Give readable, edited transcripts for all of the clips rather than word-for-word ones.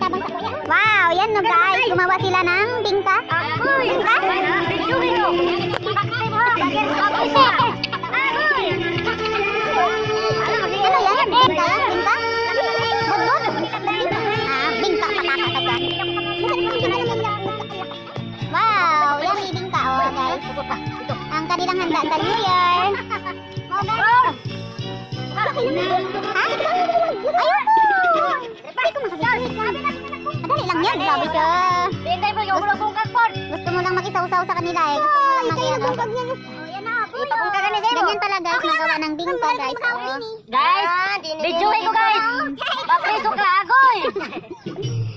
Tabang sa kuya. Wow, yan no guys. Gumawa sila ng bingka. Bingka? Ano yan? Bingka? Bingka? Budbud? Bingka patata. Wow, yan yung bingka guys. Ang kanilang handa sa New Year. Ha? Ayun! Hindi ko makakita. Madali lang yan, grabe siya. Gusto mo lang mag-isaw-saw sa kanila eh. Gusto mo lang mag-iaw. Ganyan pala guys, magawa ng bingka guys. Guys, videoin ko guys. Mapriso ka agoy.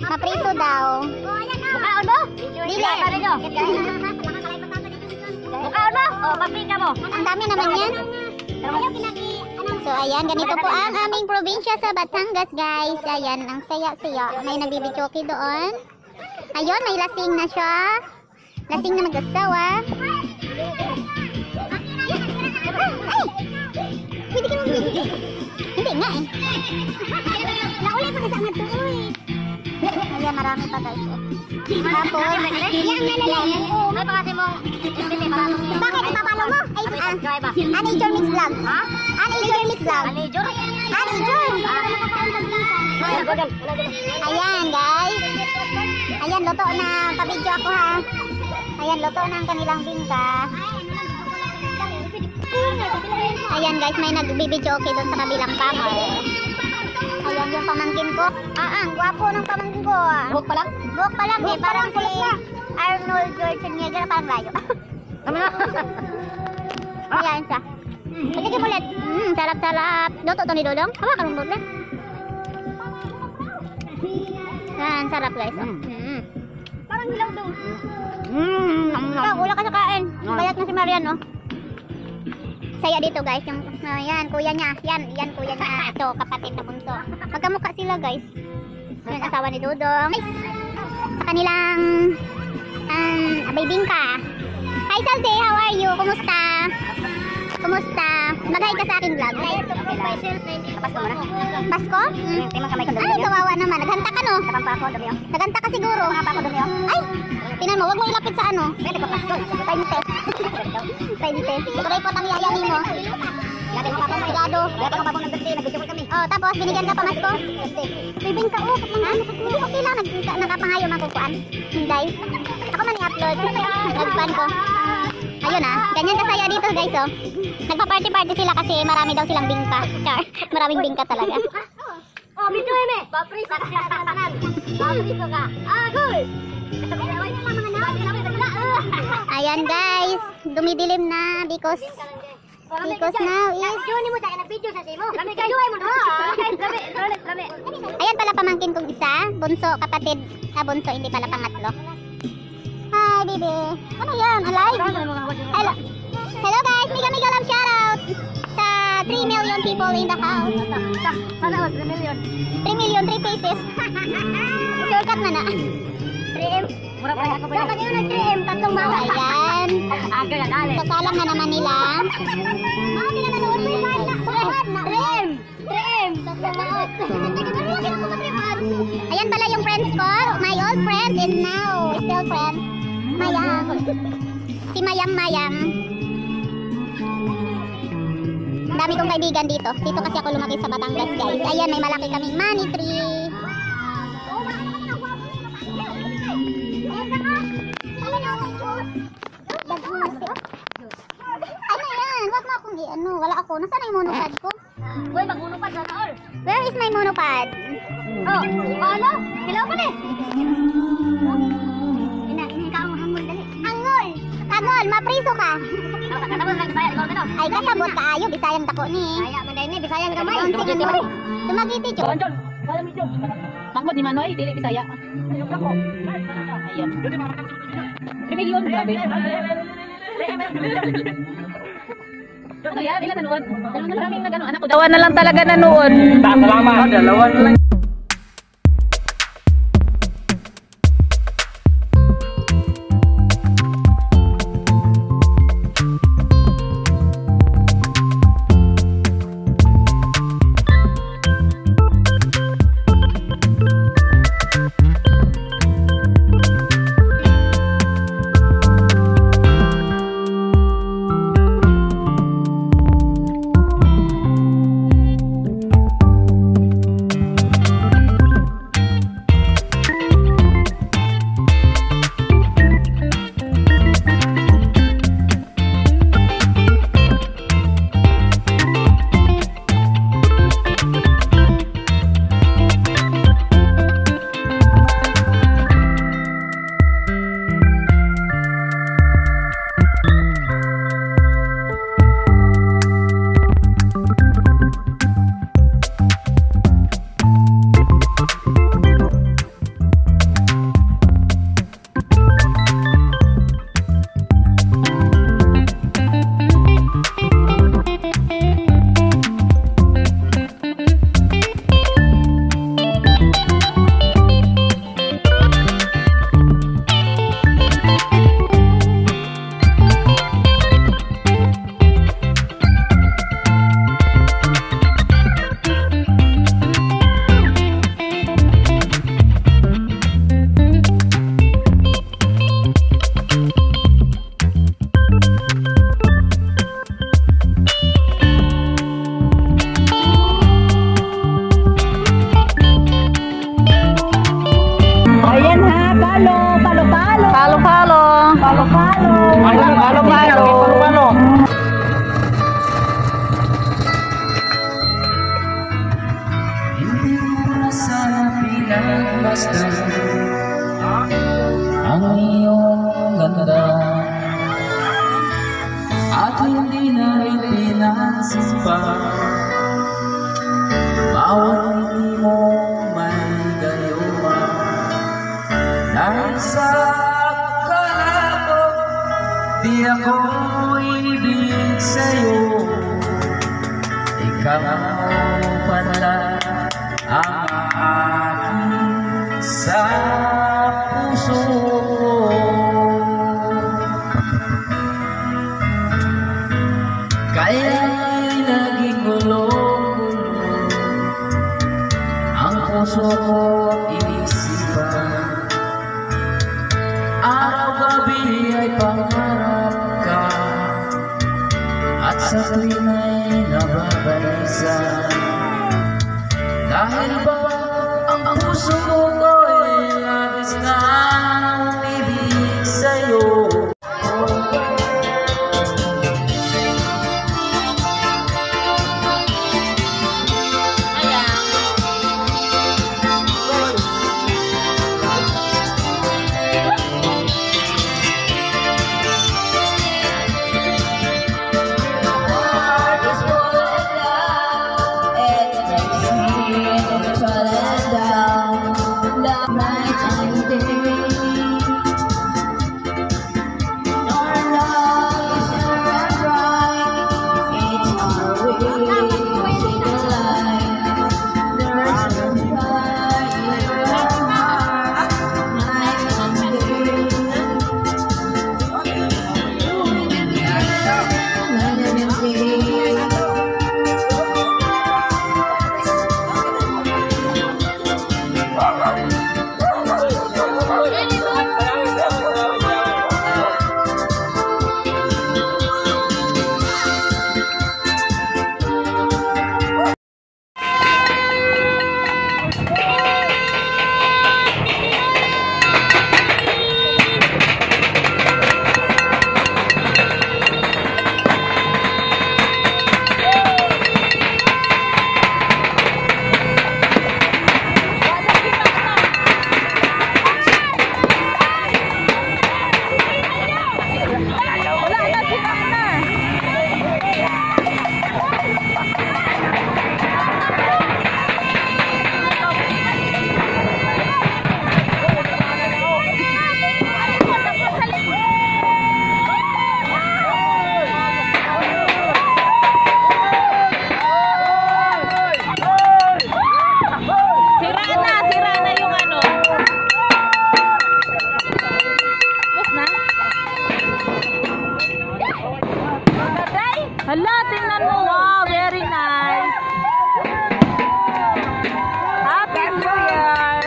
Mapriso daw. Bukaon mo? Dili. Bukaon mo? O, papika mo. Ang dami naman yan. So ayan, ganito po ang aming probinsya sa Batangas guys. Ayan, ang saya-saya. May nagbibidyoke doon. Ayun, may lasing na siya. Lasing na mag-asawa. Ay! Pwede ka mag-video. Hindi nga eh. Naulay mo na sa angat to eh. Ayan, marami pa guys. Tapos, yan na lang. Ay, pakasi mo. Bakit ipapalo mo? Ay, Anager Mix Vlog. Ha? Anager Mix Vlog. Anager? Anager! Ayan guys. Ayan, luto na. Pa-video ako ha. Ayan, luto na ang kanilang bingka. Ayan guys, may nagbibidyo okay doon sa kabilang kamar. Ayan yung pamangkin ko. Ang gwapo ng pamangkin ko. Buhok pa lang? Buhok pa lang eh. Parang si Arnold Schwarzenegger. Parang layo. Ayan siya. Sige ulit. Sarap-sarap. Luto to ni Dodong. Hawa ka mong ulit. Yan, sarap guys. Parang hilaw daw. Ikaw, wala ka sa kain. Bayat na si Marian, no? Saya dito guys, yung yan, kuya niya. Yan kuya niya. Ito, kapatid na bunso. Magkamukha sila guys. Yung asawa ni Dodong. Sa kanilang bibingka. Hi Salde, how are you? Kumusta? Kumusta? Mag-hi ka sa aking vlog. Pasko mo na. Pasko? Ay, kawawa naman. Naghanta ka no? Naghanta ka siguro. Ay, tinan mo, wag mo ilapit sa ano. Painte. Tuloy po ang yaya mo. Lagi mo papamagado. Lagi mo papamagado. Nag-video kami. Oh, tapos binigyan ka pa masko. Bibingka oh, okay lang. Nakapangayo makukuan. Hinday. Ako man i-upload. Nagpan ko. Ayun ganyan kasaya dito guys oh. Nagpa-party sila kasi marami daw silang bingka. Char, maraming bingka talaga. Oh, video eme. Papri sa tanan. Papri ko ka. Good. Ayan guys, dumidilim na because now is Juni mo sa nag-video sa simo. Kami kayo ay mo no. Lami. ayan pala pamangkin kong isa, bunso, kapatid, bunso, hindi pala pangatlo. Hi, baby. Ano yan? Alive? Hello. Hello guys, mega love shoutout sa 3 million people in the house. Sana 3 million. 3 million, 3 faces. Shortcut na na. 3M. Mura pa ako pa. Dapat yun ang 3M, tatlong bawa. Ayan. Aga na dali. Sasalang na naman nila. Hindi na nanood mo yung 3M. Tatlong bawa. Ayan pala yung friends ko. My old friends and now still friends. Mayang. Si Mayang. Ang dami kong kaibigan dito. Dito kasi ako lumaki sa Batangas guys. Ayan, may malaki kaming money tree. Ano yan? Wag mo akong ano. Wala ako. Nasaan yung monopod ko? Uy, magunupad na taol. Where is my monopod? Oh, ano? Hilaw ka eh. Angol, mapriso ka. Kasabot lang Bisaya, ikaw ka Ay, kasabot ka ayo. Bisayang dako ni. Kaya man dahil ni Bisaya ka may. Tumagiti, Chok. Mangkot ni Manoy, dili Bisaya. Ayan. 3 million, grabe. Ano yan? Ilan nanood? Maraming nagano anak ko. Dalawa na lang talaga nanood. Salamat. Dalawa na lang. Palo-palo. Palo-palo. Palo-palo. Palo-palo. Palo-palo. Palo-palo. Hindi mo sana pinagmasdan ang iyong ganda, at hindi na rin pinagsimpan bawat ngiti mo may gayuma. Dahil sa akala ko di ako ibig sa'yo, ikaw pala ang aking sa puso ko. Kaya'y naging gulo-gulo ang puso ko isipan. Araw-gabi ay pangarap ka, at sa tuwing ay nababalisan. Dahil ba ang puso ko ay labis na umibig sa'yo? Hala, tingnan mo. Wow, very nice. Happy New Year.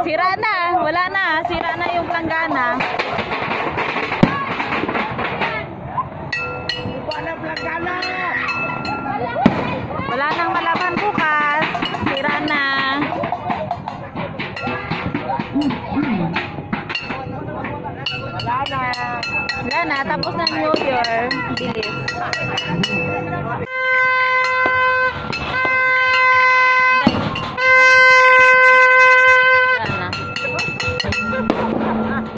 Sira na. Wala na. Sira na yung planggana. Wala nang malaman bukas. Sira na. Wala na. Tapos na New Year. Bilis.